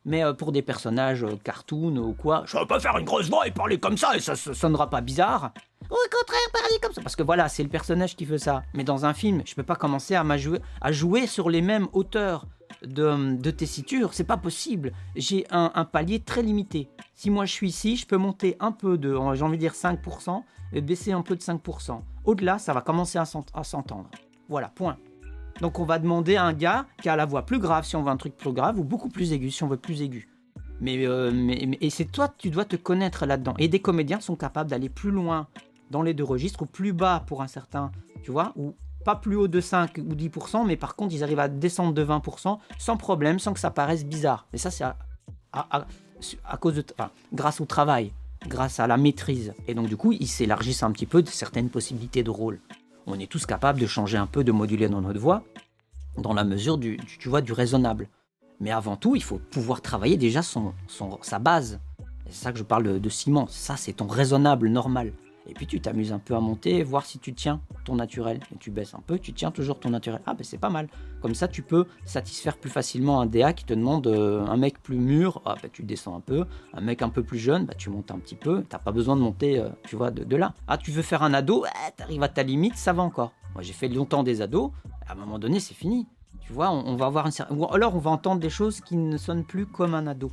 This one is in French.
Mais pour des personnages cartoon ou quoi, je peux pas faire une grosse voix et parler comme ça et ça sonnera pas bizarre. Au contraire, parler comme ça. Parce que voilà, c'est le personnage qui fait ça. Mais dans un film, je peux pas commencer à jouer sur les mêmes hauteurs de tessiture. C'est pas possible. J'ai un palier très limité. Si moi je suis ici, je peux monter un peu j'ai envie de dire 5% et baisser un peu de 5%. Au-delà, ça va commencer à s'entendre. Voilà, point. Donc on va demander à un gars qui a la voix plus grave si on veut un truc plus grave ou beaucoup plus aigu si on veut plus aigu. Et c'est toi, tu dois te connaître là-dedans. Et des comédiens sont capables d'aller plus loin dans les deux registres ou plus bas pour un certain, tu vois, ou pas plus haut de 5 ou 10%, mais par contre ils arrivent à descendre de 20% sans problème, sans que ça paraisse bizarre. Et ça c'est à cause grâce au travail, grâce à la maîtrise. Et donc du coup ils s'élargissent un petit peu de certaines possibilités de rôle. On est tous capables de changer un peu, de moduler dans notre voix, dans la mesure du raisonnable. Mais avant tout, il faut pouvoir travailler déjà sa base. Et c'est ça que je parle de ciment. Ça, c'est ton raisonnable, normal. Et puis tu t'amuses un peu à monter, voir si tu tiens ton naturel. Et tu baisses un peu, tu tiens toujours ton naturel. Ah ben c'est pas mal. Comme ça, tu peux satisfaire plus facilement un DA qui te demande un mec plus mûr. Ah ben tu descends un peu. Un mec un peu plus jeune, tu montes un petit peu. T'as pas besoin de monter, tu vois, de là. Ah, tu veux faire un ado, t'arrives à ta limite, ça va encore. Moi, j'ai fait longtemps des ados. À un moment donné, c'est fini. Tu vois, on va avoir ou alors on va entendre des choses qui ne sonnent plus comme un ado.